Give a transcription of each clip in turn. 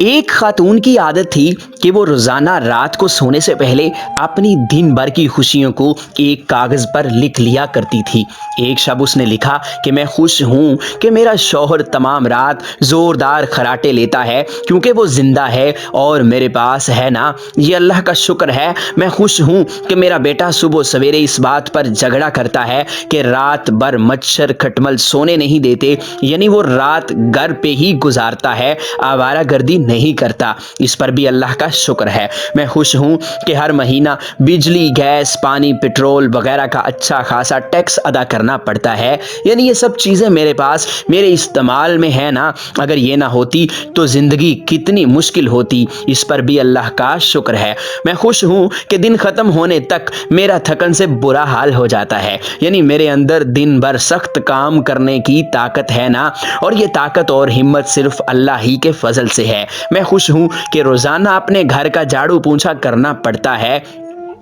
ایک خاتون کی عادت تھی کہ وہ روزانہ رات کو سونے سے پہلے اپنی دن بھر کی خوشیوں کو ایک کاغذ پر لکھ لیا کرتی تھی۔ ایک شب اس نے لکھا کہ میں خوش ہوں کہ میرا شوہر تمام رات زوردار خراٹے لیتا ہے کیونکہ وہ زندہ ہے اور میرے پاس ہے نا، یہ اللہ کا شکر ہے۔ میں خوش ہوں کہ میرا بیٹا صبح سویرے اس بات پر جھگڑا کرتا ہے کہ رات بھر مچھر کھٹمل سونے نہیں دیتے، یعنی وہ رات گھر پہ ہی گزارتا ہے، آوارہ گردی نہیں کرتا، اس پر بھی اللہ کا شکر ہے۔ میں خوش ہوں کہ ہر مہینہ بجلی، گیس، پانی، پٹرول وغیرہ کا اچھا خاصا ٹیکس ادا کرنا پڑتا ہے، یعنی یہ سب چیزیں میرے پاس میرے استعمال میں ہے نا، اگر یہ نہ ہوتی تو زندگی کتنی مشکل ہوتی، اس پر بھی اللہ کا شکر ہے۔ میں خوش ہوں کہ دن ختم ہونے تک میرا تھکن سے برا حال ہو جاتا ہے، یعنی میرے اندر دن بھر سخت کام کرنے کی طاقت ہے نا، اور یہ طاقت اور ہمت صرف اللہ ہی کے فضل سے ہے۔ میں خوش ہوں کہ روزانہ اپنے گھر کا جھاڑو پونچھا کرنا پڑتا ہے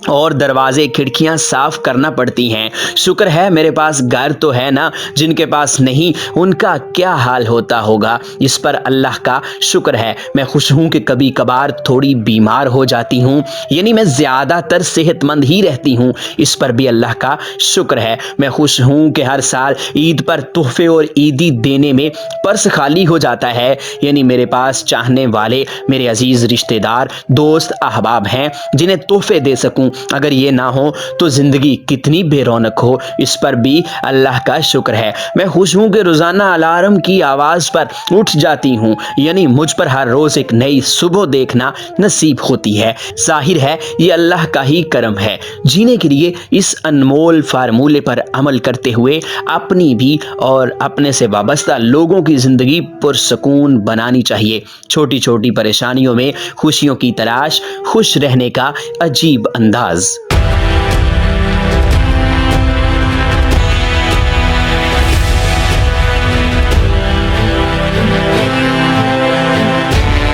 اور دروازے کھڑکیاں صاف کرنا پڑتی ہیں۔ شکر ہے میرے پاس گھر تو ہے نا، جن کے پاس نہیں ان کا کیا حال ہوتا ہوگا، اس پر اللہ کا شکر ہے۔ میں خوش ہوں کہ کبھی کبھار تھوڑی بیمار ہو جاتی ہوں، یعنی میں زیادہ تر صحت مند ہی رہتی ہوں، اس پر بھی اللہ کا شکر ہے۔ میں خوش ہوں کہ ہر سال عید پر تحفے اور عیدی دینے میں پرس خالی ہو جاتا ہے، یعنی میرے پاس چاہنے والے میرے عزیز رشتہ دار، دوست، احباب ہیں جنہیں تحفے دے سکوں۔ اگر یہ نہ ہو تو زندگی کتنی بے رونق ہو، اس پر بھی اللہ کا شکر ہے۔ میں خوش ہوں کہ روزانہ الارم کی آواز پر اٹھ جاتی ہوں، یعنی مجھ پر ہر روز ایک نئی صبح دیکھنا نصیب ہوتی ہے۔ ظاہر ہے یہ اللہ کا ہی کرم ہے۔ جینے کے لیے اس انمول فارمولے پر عمل کرتے ہوئے اپنی بھی اور اپنے سے وابستہ لوگوں کی زندگی پرسکون بنانی چاہیے۔ چھوٹی چھوٹی پریشانیوں میں خوشیوں کی تلاش، خوش رہنے کا عجیب انداز۔